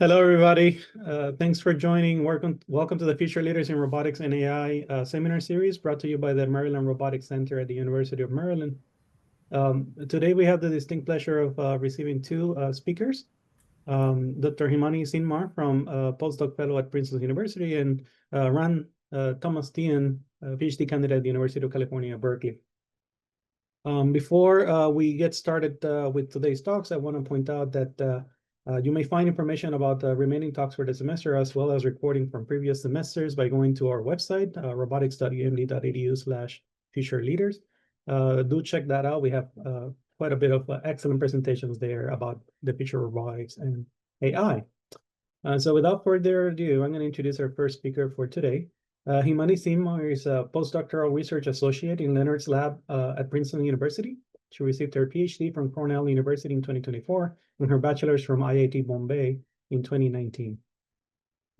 Hello, everybody. Thanks for joining. Welcome to the Future Leaders in Robotics and AI seminar series brought to you by the Maryland Robotics Center at the University of Maryland. Today, we have the distinct pleasure of receiving two speakers, Dr. Himani Sinhmar from Postdoc Fellow at Princeton University and Ran Thomas Tien, PhD candidate at the University of California, Berkeley. Before we get started with today's talks, I want to point out that you may find information about the remaining talks for the semester, as well as recording from previous semesters by going to our website, robotics.umd.edu/futureleaders. Do check that out. We have quite a bit of excellent presentations there about the future of robotics and AI. So without further ado, I'm going to introduce our first speaker for today. Himani Sinhmar is a postdoctoral research associate in Leonard's lab at Princeton University. She received her PhD from Cornell University in 2024 and her bachelor's from IIT Bombay in 2019.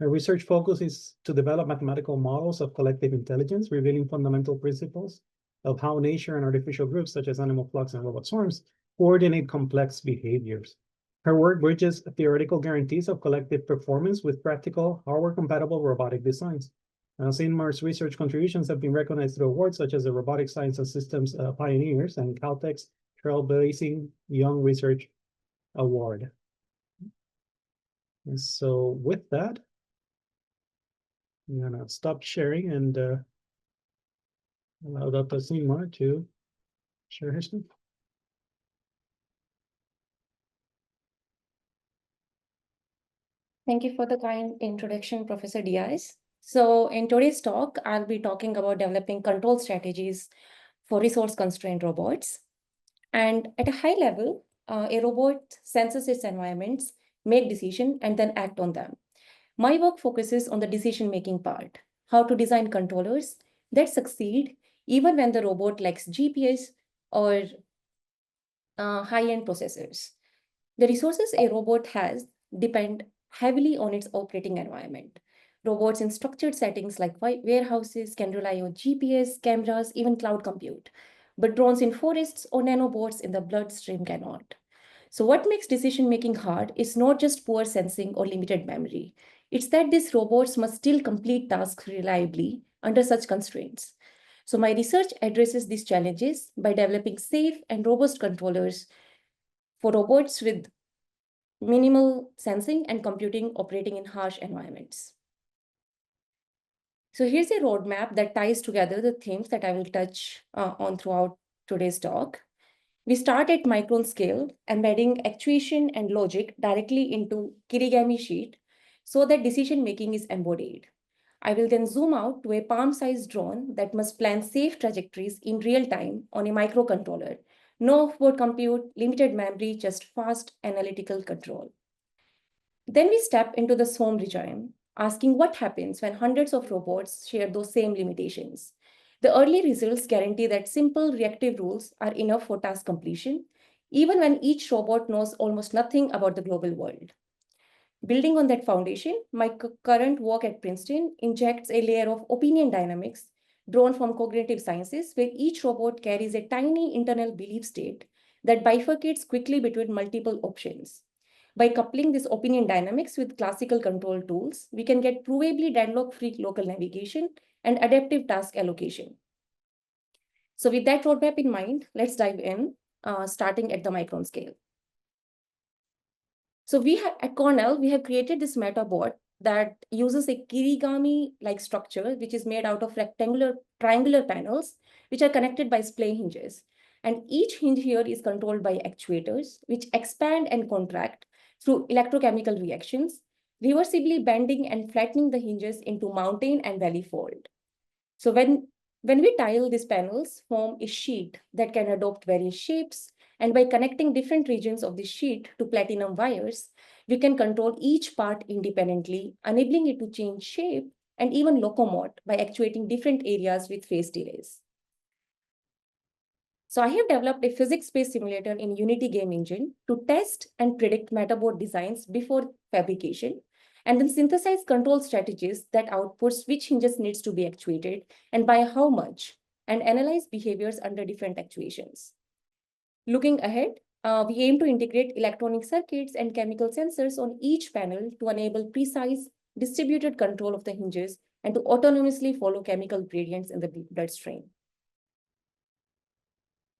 Her research focus is to develop mathematical models of collective intelligence, revealing fundamental principles of how nature and artificial groups, such as animal flocks and robot swarms, coordinate complex behaviors. Her work bridges theoretical guarantees of collective performance with practical, hardware-compatible robotic designs. Sinhmar's research contributions have been recognized through awards such as the Robotic Science and Systems Pioneers and Caltech's Trailblazing Young Research Award. And so with that, I'm gonna stop sharing and allow Dr. Sinhmar to share her screen. Thank you for the kind introduction, Professor Diaz. So in today's talk, I'll be talking about developing control strategies for resource-constrained robots. And at a high level, a robot senses its environments, make decisions, and then act on them. My work focuses on the decision-making part, how to design controllers that succeed even when the robot lacks GPS or high-end processors. The resources a robot has depend heavily on its operating environment. Robots in structured settings like warehouses can rely on GPS, cameras, even cloud compute. But drones in forests or nanobots in the bloodstream cannot. So what makes decision-making hard is not just poor sensing or limited memory. It's that these robots must still complete tasks reliably under such constraints. So my research addresses these challenges by developing safe and robust controllers for robots with minimal sensing and computing operating in harsh environments. So here's a roadmap that ties together the themes that I will touch on throughout today's talk. We start at micron scale, embedding actuation and logic directly into kirigami sheet so that decision-making is embodied. I will then zoom out to a palm-sized drone that must plan safe trajectories in real time on a microcontroller. No offboard compute, limited memory, just fast analytical control. Then we step into the swarm regime, asking what happens when hundreds of robots share those same limitations. The early results guarantee that simple reactive rules are enough for task completion, even when each robot knows almost nothing about the global world. Building on that foundation, my current work at Princeton injects a layer of opinion dynamics drawn from cognitive sciences, where each robot carries a tiny internal belief state that bifurcates quickly between multiple options. By coupling this opinion dynamics with classical control tools, we can get provably deadlock-free local navigation and adaptive task allocation. So with that roadmap in mind, let's dive in, starting at the micron scale. So at Cornell, we have created this MetaBot that uses a kirigami-like structure, which is made out of triangular panels, which are connected by splay hinges. And each hinge here is controlled by actuators, which expand and contract through electrochemical reactions, reversibly bending and flattening the hinges into mountain and valley fold. So when we tile these panels, form a sheet that can adopt various shapes, and by connecting different regions of the sheet to platinum wires, we can control each part independently, enabling it to change shape and even locomote by actuating different areas with phase delays. So I have developed a physics-based simulator in Unity game engine to test and predict MetaBot designs before fabrication, and then synthesize control strategies that outputs which hinges needs to be actuated and by how much, and analyze behaviors under different actuations. Looking ahead, we aim to integrate electronic circuits and chemical sensors on each panel to enable precise distributed control of the hinges and to autonomously follow chemical gradients in the bloodstream.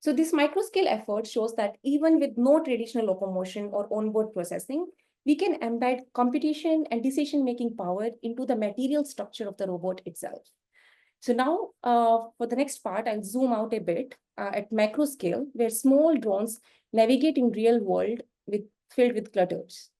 So this microscale effort shows that even with no traditional locomotion or onboard processing, we can embed computation and decision-making power into the material structure of the robot itself. So now, for the next part, I'll zoom out a bit at macro scale, where small drones navigate in real world filled with clutters.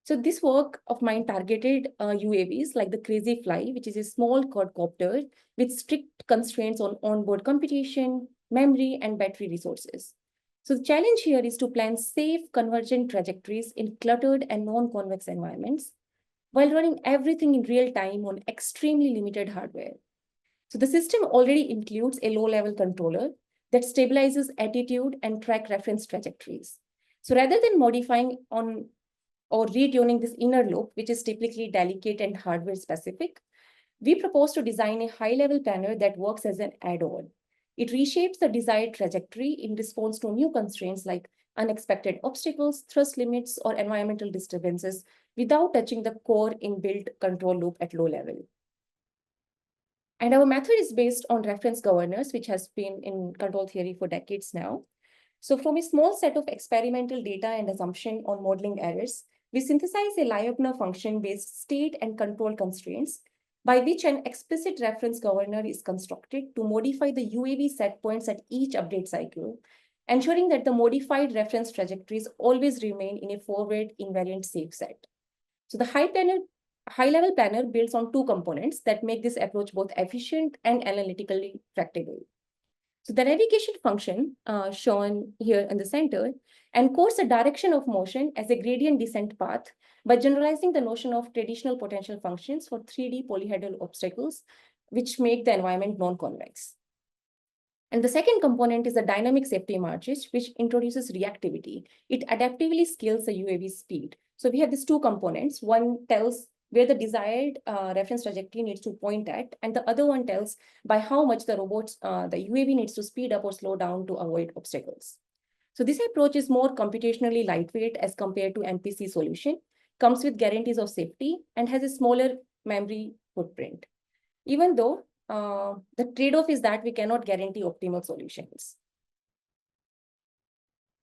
So this work of mine targeted UAVs like the Crazy Fly, which is a small quadcopter with strict constraints on onboard computation, memory, and battery resources. So the challenge here is to plan safe convergent trajectories in cluttered and non-convex environments while running everything in real time on extremely limited hardware. So the system already includes a low-level controller that stabilizes attitude and track reference trajectories. So rather than modifying on or retuning this inner loop, which is typically delicate and hardware specific, we propose to design a high-level planner that works as an add-on. It reshapes the desired trajectory in response to new constraints like unexpected obstacles, thrust limits, or environmental disturbances without touching the core inbuilt control loop at low level. And our method is based on reference governors, which has been in control theory for decades now. So from a small set of experimental data and assumption on modeling errors, we synthesize a Lyapunov function-based state and control constraints by which an explicit reference governor is constructed to modify the UAV set points at each update cycle, ensuring that the modified reference trajectories always remain in a forward invariant safe set. So the high-level planner builds on two components that make this approach both efficient and analytically tractable. So the navigation function shown here in the center encodes the direction of motion as a gradient descent path by generalizing the notion of traditional potential functions for 3D polyhedral obstacles, which make the environment non-convex. And the second component is the dynamic safety matrix, which introduces reactivity. It adaptively scales the UAV speed. So we have these two components. One tells where the desired reference trajectory needs to point at, and the other one tells by how much the UAV needs to speed up or slow down to avoid obstacles. So this approach is more computationally lightweight as compared to MPC solution, comes with guarantees of safety, and has a smaller memory footprint. Even though the trade-off is that we cannot guarantee optimal solutions.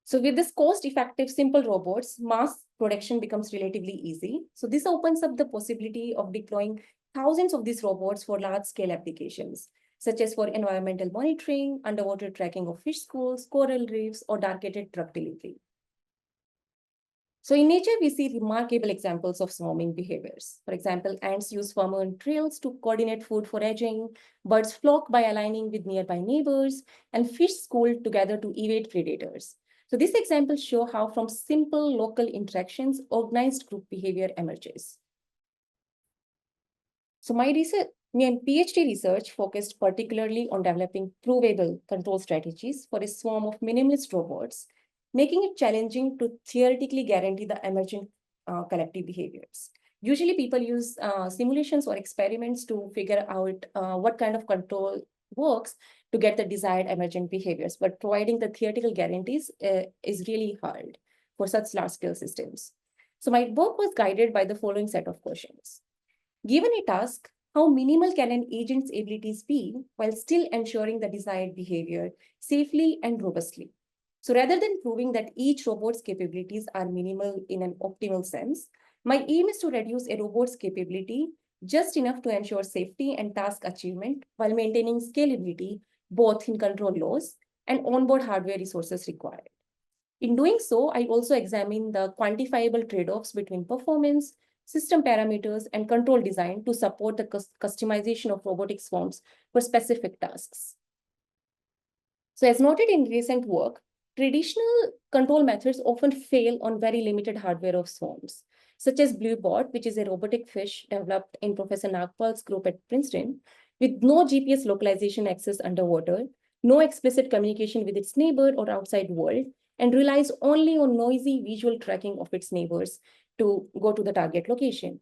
So with this cost-effective, simple robots, mass production becomes relatively easy. So this opens up the possibility of deploying thousands of these robots for large-scale applications, such as for environmental monitoring, underwater tracking of fish schools, coral reefs, or targeted drug delivery. So in nature, we see remarkable examples of swarming behaviors. For example, ants use pheromone trails to coordinate food foraging, birds flock by aligning with nearby neighbors, and fish school together to evade predators. So these examples show how from simple local interactions, organized group behavior emerges. So my PhD research focused particularly on developing provable control strategies for a swarm of minimalist robots, making it challenging to theoretically guarantee the emergent collective behaviors. Usually people use simulations or experiments to figure out what kind of control works to get the desired emergent behaviors, but providing the theoretical guarantees is really hard for such large-scale systems. So my work was guided by the following set of questions. Given a task, how minimal can an agent's abilities be while still ensuring the desired behavior safely and robustly? So rather than proving that each robot's capabilities are minimal in an optimal sense, my aim is to reduce a robot's capability just enough to ensure safety and task achievement while maintaining scalability, both in control laws and onboard hardware resources required. In doing so, I also examine the quantifiable trade-offs between performance, system parameters, and control design to support the customization of robotic swarms for specific tasks. So as noted in recent work, traditional control methods often fail on very limited hardware of swarms, such as Bluebot, which is a robotic fish developed in Professor Nagpal's group at Princeton, with no GPS localization access underwater, no explicit communication with its neighbor or outside world, and relies only on noisy visual tracking of its neighbors to go to the target location.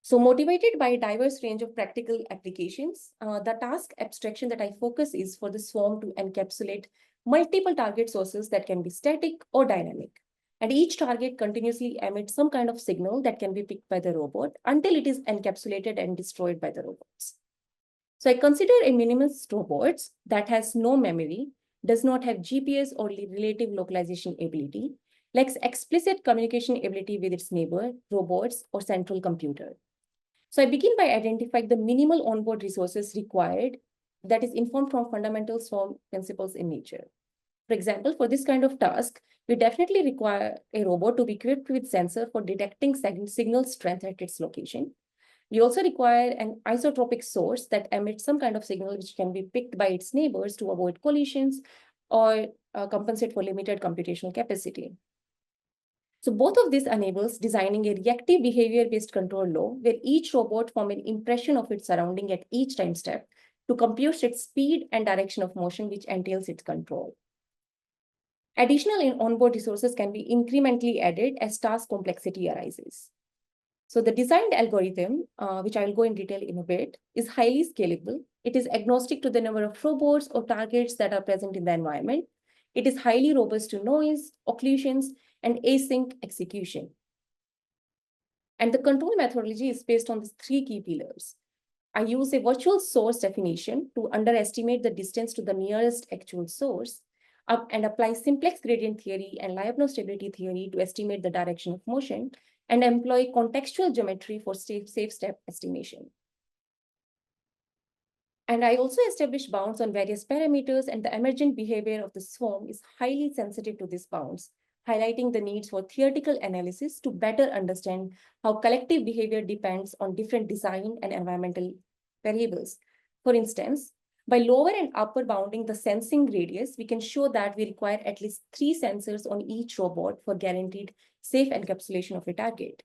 So motivated by a diverse range of practical applications, the task abstraction that I focus is for the swarm to encapsulate multiple target sources that can be static or dynamic. And each target continuously emits some kind of signal that can be picked by the robot until it is encapsulated and destroyed by the robots. So I consider a minimalist robot that has no memory, does not have GPS or relative localization ability, lacks explicit communication ability with its neighbor, robots, or central computer. So I begin by identifying the minimal onboard resources required that is informed from fundamental swarm principles in nature. For example, for this kind of task, we definitely require a robot to be equipped with sensor for detecting signal strength at its location. We also require an isotropic source that emits some kind of signal which can be picked by its neighbors to avoid collisions or compensate for limited computational capacity. So both of this enables designing a reactive behavior-based control law where each robot forms an impression of its surrounding at each time step to compute its speed and direction of motion, which entails its control. Additional onboard resources can be incrementally added as task complexity arises. So the designed algorithm, which I will go in detail in a bit, is highly scalable. It is agnostic to the number of robots or targets that are present in the environment. It is highly robust to noise, occlusions, and async execution. And the control methodology is based on these three key pillars. I use a virtual source definition to underestimate the distance to the nearest actual source and apply simplex gradient theory and Lyapunov stability theory to estimate the direction of motion and employ contextual geometry for safe step estimation. And I also establish bounds on various parameters, and the emergent behavior of the swarm is highly sensitive to these bounds, highlighting the needs for theoretical analysis to better understand how collective behavior depends on different design and environmental variables. For instance, by lower and upper bounding the sensing radius, we can show that we require at least 3 sensors on each robot for guaranteed safe encapsulation of a target.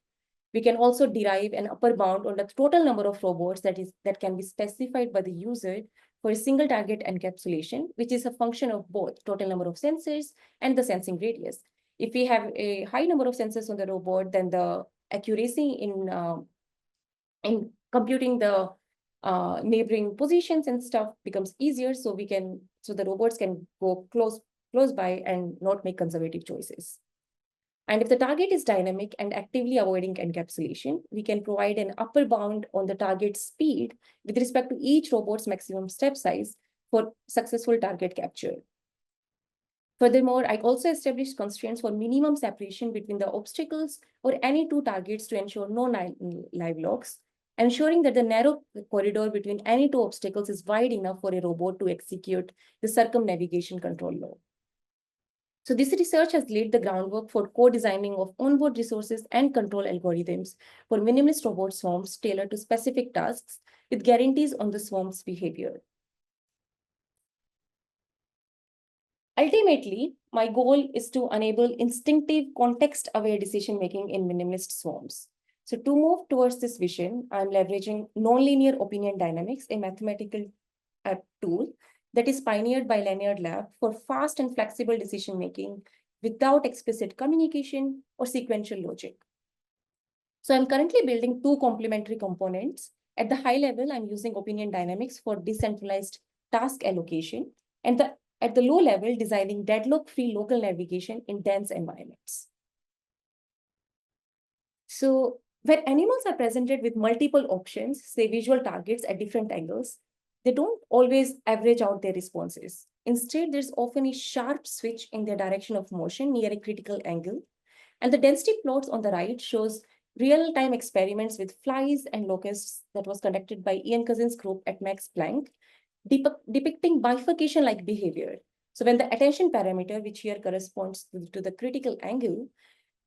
We can also derive an upper bound on the total number of robots that can be specified by the user for a single target encapsulation, which is a function of both total number of sensors and the sensing radius. If we have a high number of sensors on the robot, then the accuracy in computing the neighboring positions and stuff becomes easier, so the robots can go close by and not make conservative choices. And if the target is dynamic and actively avoiding encapsulation, we can provide an upper bound on the target speed with respect to each robot's maximum step size for successful target capture. Furthermore, I also established constraints for minimum separation between the obstacles or any two targets to ensure no live locks, ensuring that the narrow corridor between any two obstacles is wide enough for a robot to execute the circumnavigation control law. So this research has laid the groundwork for co-designing of onboard resources and control algorithms for minimalist robot swarms tailored to specific tasks with guarantees on the swarm's behavior. Ultimately, my goal is to enable instinctive, context-aware decision-making in minimalist swarms. So to move towards this vision, I'm leveraging nonlinear opinion dynamics, a mathematical tool that is pioneered by Lanyard Lab for fast and flexible decision-making without explicit communication or sequential logic. So I'm currently building two complementary components. At the high level, I'm using opinion dynamics for decentralized task allocation, and at the low level, designing deadlock-free local navigation in dense environments. So where animals are presented with multiple options, say visual targets at different angles, they don't always average out their responses. Instead, there's often a sharp switch in their direction of motion near a critical angle. And the density plots on the right shows real-time experiments with flies and locusts that was conducted by Ian Cousin's group at Max Planck, depicting bifurcation-like behavior. So when the attention parameter, which here corresponds to the critical angle,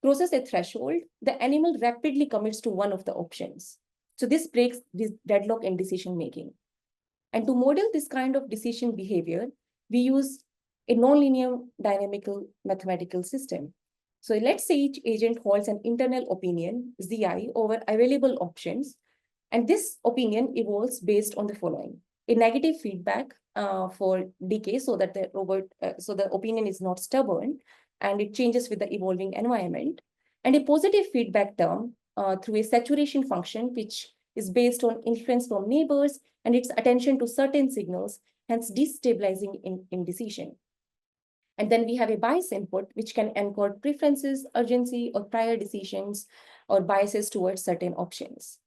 crosses a threshold, the animal rapidly commits to one of the options. So this breaks this deadlock in decision-making. And to model this kind of decision behavior, we use a nonlinear dynamical mathematical system. So let's say each agent holds an internal opinion, Zi, over available options. And this opinion evolves based on the following: a negative feedback for decay, so that the opinion is not stubborn and it changes with the evolving environment, and a positive feedback term through a saturation function, which is based on influence from neighbors and its attention to certain signals, hence destabilizing in decision. And then we have a bias input, which can encode preferences, urgency, or prior decisions, or biases towards certain options.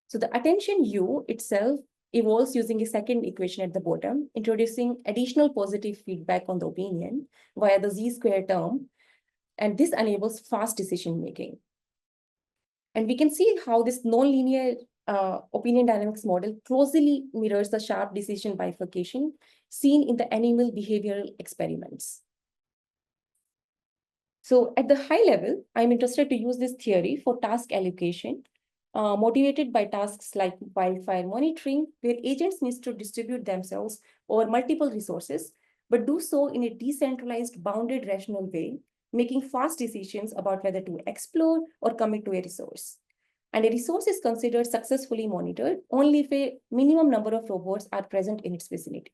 So the attention U itself evolves using a second equation at the bottom, introducing additional positive feedback on the opinion via the z-square term, and this enables fast decision making. And we can see how this nonlinear opinion dynamics model closely mirrors the sharp decision bifurcation seen in the animal behavioral experiments. So at the high level, I'm interested to use this theory for task allocation, motivated by tasks like wildfire monitoring, where agents need to distribute themselves over multiple resources, but do so in a decentralized, bounded, rational way, making fast decisions about whether to explore or commit to a resource. And a resource is considered successfully monitored only if a minimum number of robots are present in its vicinity.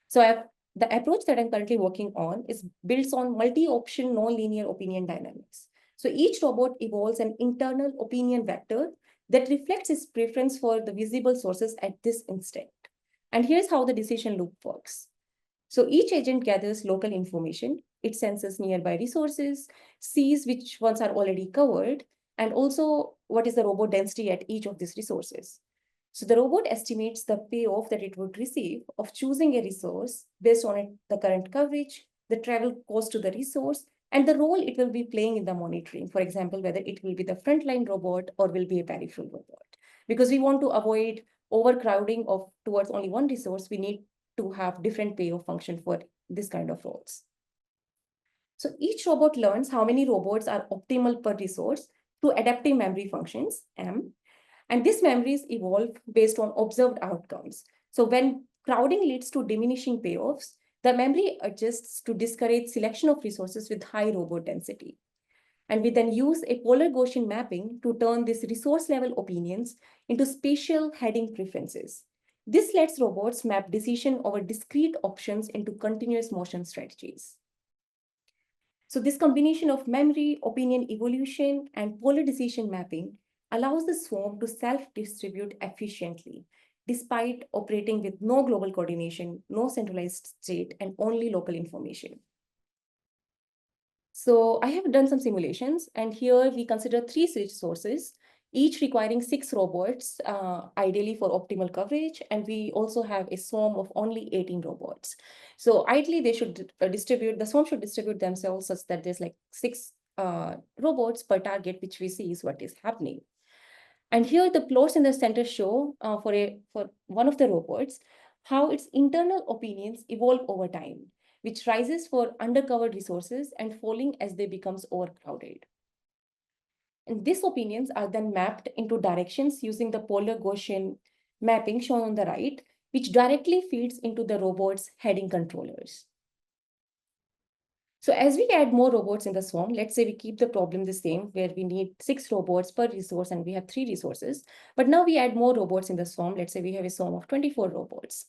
So the approach that I'm currently working on is built on multi-option nonlinear opinion dynamics. So each robot evolves an internal opinion vector that reflects its preference for the visible sources at this instant. And here's how the decision loop works. So each agent gathers local information. It senses nearby resources, sees which ones are already covered, and also what is the robot density at each of these resources. So the robot estimates the payoff that it would receive of choosing a resource based on the current coverage, the travel cost to the resource, and the role it will be playing in the monitoring. For example, whether it will be the frontline robot or will be a peripheral robot. Because we want to avoid overcrowding towards only one resource, we need to have different payoff function for this kind of roles. So each robot learns how many robots are optimal per resource through adaptive memory functions, M. And these memories evolve based on observed outcomes. So when crowding leads to diminishing payoffs, the memory adjusts to discourage selection of resources with high robot density. And we then use a polar Gaussian mapping to turn these resource level opinions into spatial heading preferences. This lets robots map decision over discrete options into continuous motion strategies. So this combination of memory, opinion evolution, and polar decision mapping allows the swarm to self-distribute efficiently, despite operating with no global coordination, no centralized state, and only local information. So I have done some simulations, and here we consider 3 resources, each requiring 6 robots, ideally for optimal coverage. And we also have a swarm of only 18 robots. So ideally, they should the swarm should distribute themselves such that there's like 6 robots per target, which we see is what is happening. And here the plots in the center show for one of the robots, how its internal opinions evolve over time, which rises for undercovered resources and falling as they becomes overcrowded. And these opinions are then mapped into directions using the polar Gaussian mapping shown on the right, which directly feeds into the robot's heading controllers. So as we add more robots in the swarm, let's say we keep the problem the same, where we need 6 robots per resource and we have 3 resources. But now we add more robots in the swarm. Let's say we have a swarm of 24 robots.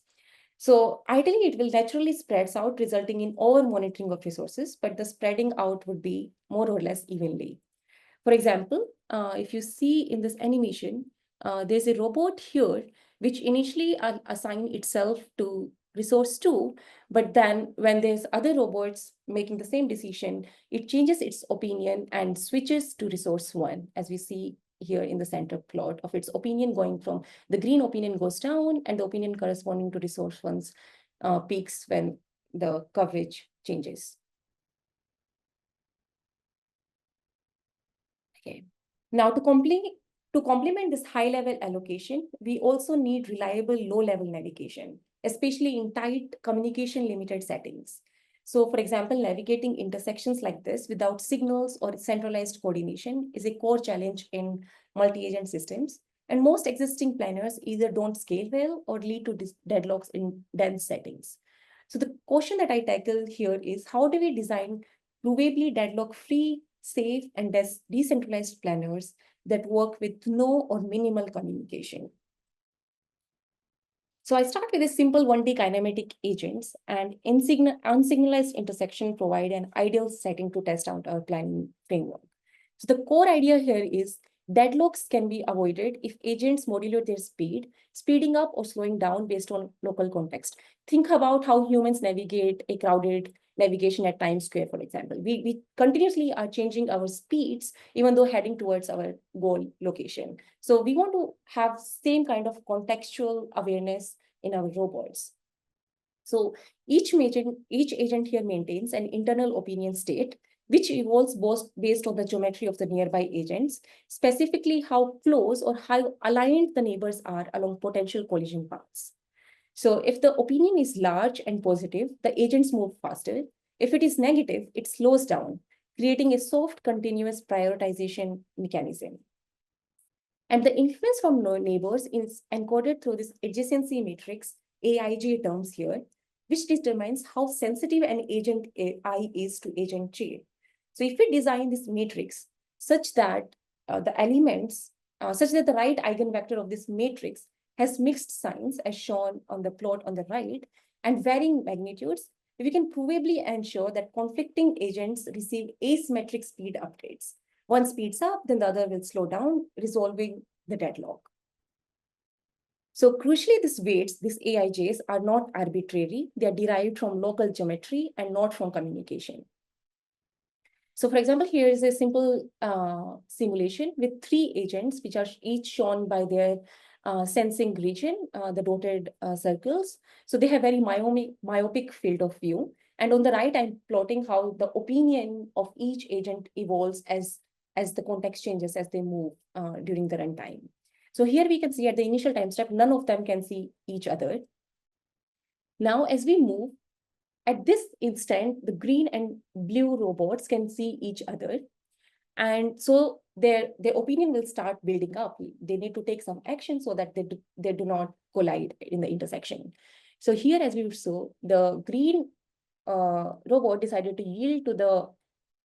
So ideally, it will naturally spreads out, resulting in over-monitoring of resources, but the spreading out would be more or less evenly. For example, if you see in this animation, there's a robot here, which initially assigned itself to resource 2, but then when there's other robots making the same decision, it changes its opinion and switches to resource 1, as we see here in the center plot of its opinion going from the green opinion goes down and the opinion corresponding to resource 1's peaks when the coverage changes. Okay. Now to complement this high-level allocation, we also need reliable low-level navigation, especially in tight communication-limited settings. So for example, navigating intersections like this without signals or centralized coordination is a core challenge in multi-agent systems. And most existing planners either don't scale well or lead to deadlocks in dense settings. So the question that I tackle here is, how do we design provably deadlock-free, safe, and decentralized planners that work with no or minimal communication? So I start with a simple 1D kinematic agents, and unsignalized intersection provide an ideal setting to test out our planning framework. So the core idea here is deadlocks can be avoided if agents modulate their speed, speeding up or slowing down based on local context. Think about how humans navigate a crowded navigation at Times Square, for example. We continuously are changing our speeds, even though heading towards our goal location. So we want to have same kind of contextual awareness in our robots. So each agent here maintains an internal opinion state, which evolves both based on the geometry of the nearby agents, specifically how close or how aligned the neighbors are along potential collision paths. So if the opinion is large and positive, the agents move faster. If it is negative, it slows down, creating a soft, continuous prioritization mechanism. And the influence from neighbors is encoded through this adjacency matrix, AIJ terms here, which determines how sensitive an agent I is to agent J. So if we design this matrix such that the elements, such that the right eigenvector of this matrix has mixed signs as shown on the plot on the right and varying magnitudes, we can provably ensure that conflicting agents receive asymmetric speed updates. One speeds up, then the other will slow down, resolving the deadlock. So crucially, these weights, these AIJs, are not arbitrary. They are derived from local geometry and not from communication. So for example, here is a simple simulation with 3 agents, which are each shown by their sensing region, the dotted circles. So they have very myopic field of view. And on the right, I'm plotting how the opinion of each agent evolves as the context changes as they move during the runtime. So here we can see at the initial time step, none of them can see each other. Now, as we move, at this instant, the green and blue robots can see each other. And so their opinion will start building up. They need to take some action so that they do not collide in the intersection. So here, as we saw, the green robot decided to yield to the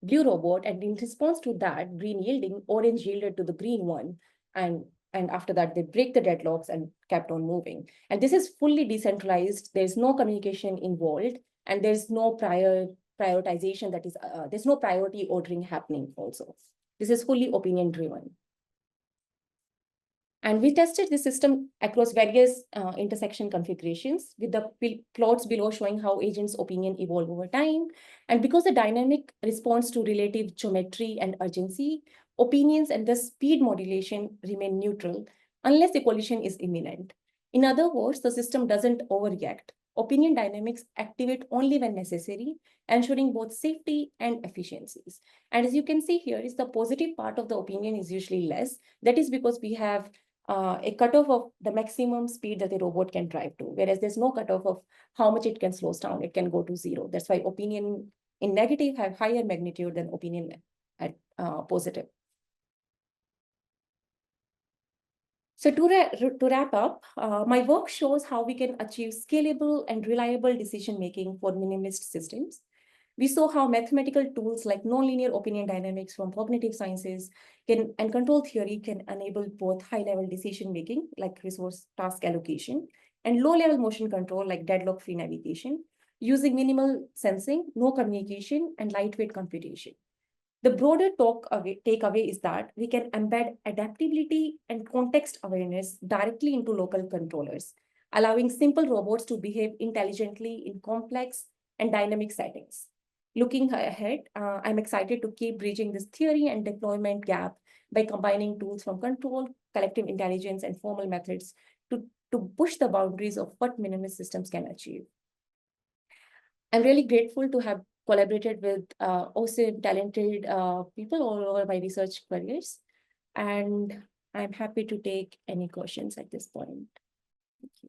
blue robot, and in response to that green yielding, orange yielded to the green one, and after that they break the deadlocks and kept on moving. And this is fully decentralized. There's no communication involved, and there's no prioritization, that is there's no priority ordering happening also. This is fully opinion driven. And we tested the system across various intersection configurations, with the plots below showing how agents' opinion evolve over time. And because the dynamic responds to relative geometry and urgency, opinions and the speed modulation remain neutral unless the collision is imminent. In other words, the system doesn't overreact. Opinion dynamics activate only when necessary, ensuring both safety and efficiencies. And as you can see here, is the positive part of the opinion is usually less. That is because we have a cutoff of the maximum speed that the robot can drive to, whereas there's no cutoff of how much it can slow down. It can go to 0. That's why opinion in negative have higher magnitude than opinion at positive. So to wrap up, my work shows how we can achieve scalable and reliable decision-making for minimalist systems. We saw how mathematical tools like nonlinear opinion dynamics from cognitive sciences and control theory can enable both high-level decision-making, like resource task allocation, and low-level motion control, like deadlock-free navigation, using minimal sensing, no communication, and lightweight computation. The broader takeaway is that we can embed adaptability and context awareness directly into local controllers, allowing simple robots to behave intelligently in complex and dynamic settings. Looking ahead, I'm excited to keep bridging this theory and deployment gap by combining tools from control, collective intelligence, and formal methods to push the boundaries of what minimalist systems can achieve. I'm really grateful to have collaborated with awesome, talented people all over my research careers. And I'm happy to take any questions at this point. Thank you.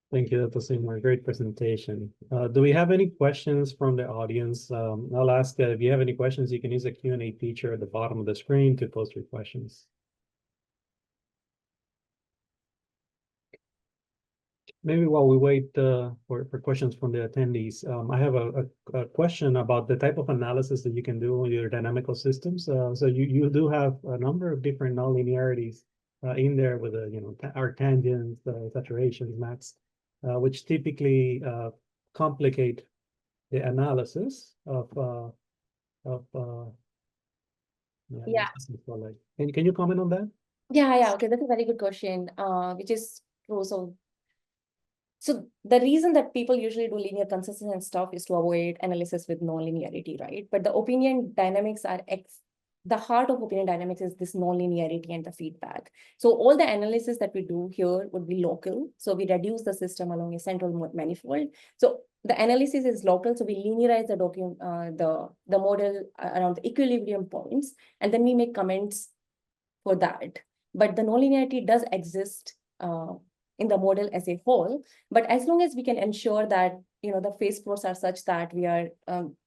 Thank you, Dr. Sinhmar. Great presentation. Do we have any questions from the audience? I'll ask if you have any questions, you can use the Q&A feature at the bottom of the screen to post your questions. Maybe while we wait for questions from the attendees, I have a question about the type of analysis that you can do on your dynamical systems. So you do have a number of different nonlinearities in there with arctangents, saturations, max, which typically complicate the analysis of Yeah. Can you comment on that? Yeah, okay, that's a very good question, which is also So the reason that people usually do linear consistency and stuff is to avoid analysis with non-linearity, right? But the opinion dynamics are the heart of opinion dynamics is this non-linearity and the feedback. So all the analysis that we do here would be local. So we reduce the system along a central manifold. So the analysis is local. So we linearize the document, the model around the equilibrium points, and then we make comments for that. But the nonlinearity does exist in the model as a whole. But as long as we can ensure that the phase plots are such that we are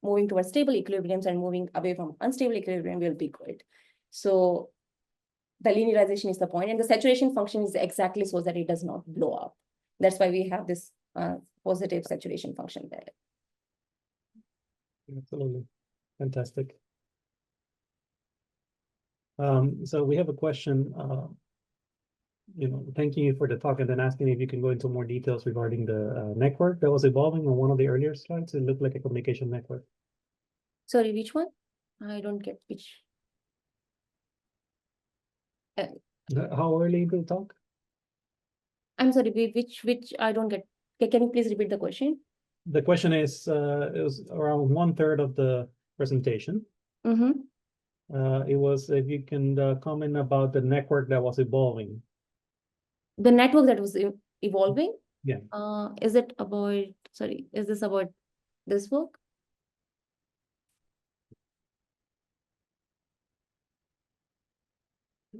moving towards stable equilibriums and moving away from unstable equilibrium, will be good. So the linearization is the point, and the saturation function is exactly so that it does not blow up. That's why we have this positive saturation function there. Absolutely. Fantastic. So we have a question, thanking you for the talk and then asking if you can go into more details regarding the network that was evolving on one of the earlier slides. It looked like a communication network. Sorry, which one? I don't get which. How early into the talk? I'm sorry, which I don't get. Can you please repeat the question? The question is, it was around 1/3 of the presentation. It was if you can comment about the network that was evolving. The network that was evolving? Yeah. Is it about, sorry, is this about this work?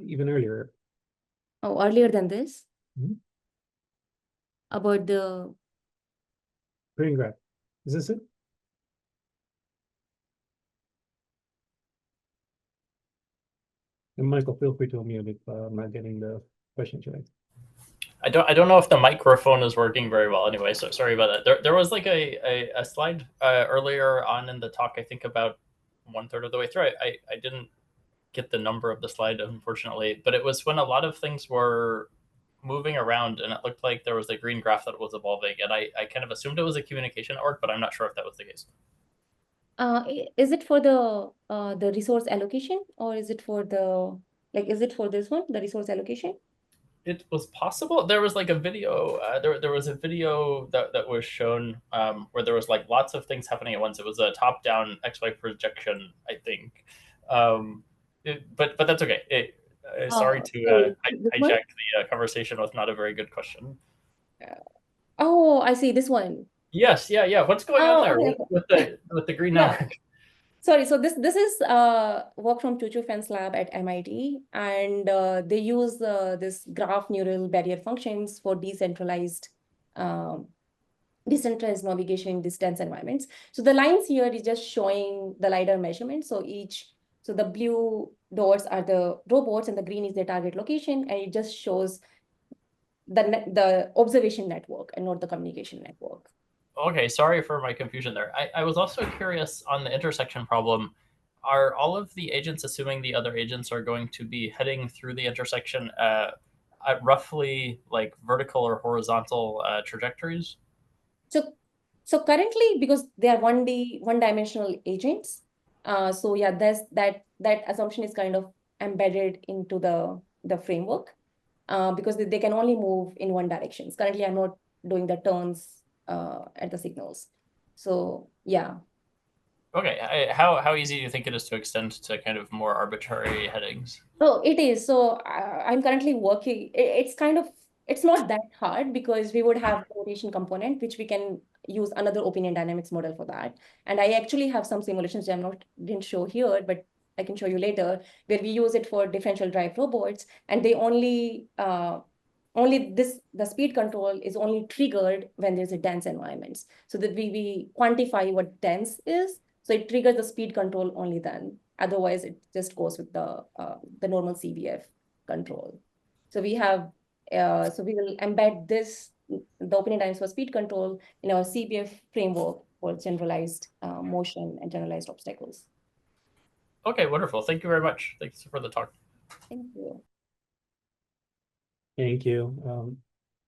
Even earlier. Oh, earlier than this? Mm-hmm. About the green graph. Is this it? And Michael, feel free to unmute if I'm not getting the questions right. I don't know if the microphone is working very well anyway, so sorry about that. There was like a slide earlier on in the talk, I think about 1/3 of the way through. I didn't get the number of the slide, unfortunately, but it was when a lot of things were moving around and it looked like there was a green graph that was evolving, and I kind of assumed it was a communication network, but I'm not sure if that was the case. Is it for the resource allocation, or is it for is it for this one, the resource allocation? It was possible. There was like a video. There was a video that was shown where there was like lots of things happening at once. It was a top-down XY projection, I think. But that's okay. Sorry to hijack the conversation with not a very good question. Oh, I see this one. Yes, yeah. What's going on there with the green network? Sorry, so this is work from Chuchu Fen's lab at MIT, and they use this graph neural barrier functions for decentralized navigation in distance environments. So the lines here is just showing the LiDAR measurement. So the blue dots are the robots and the green is their target location, and it just shows the observation network and not the communication network. Okay, sorry for my confusion there. I was also curious on the intersection problem. Are all of the agents assuming the other agents are going to be heading through the intersection at roughly like vertical or horizontal trajectories? So currently, because they are one-dimensional agents, so yeah, that assumption is kind of embedded into the framework, because they can only move in one direction. Currently, I'm not doing the turns at the signals. So yeah. Okay, how easy do you think it is to extend to kind of more arbitrary headings? So it is. So I'm currently working. It's not that hard because we would have a rotation component, which we can use another opinion dynamics model for that. And I actually have some simulations that didn't show here, but I can show you later, where we use it for differential drive robots, and they the speed control is only triggered when there's a dense environment. So that we quantify what dense is. So it triggers the speed control only then. Otherwise, it just goes with the normal CBF control. So we will embed the opinion dynamics for speed control in our CBF framework for generalized motion and generalized obstacles. Okay, wonderful. Thank you very much. Thanks for the talk. Thank you. Thank you.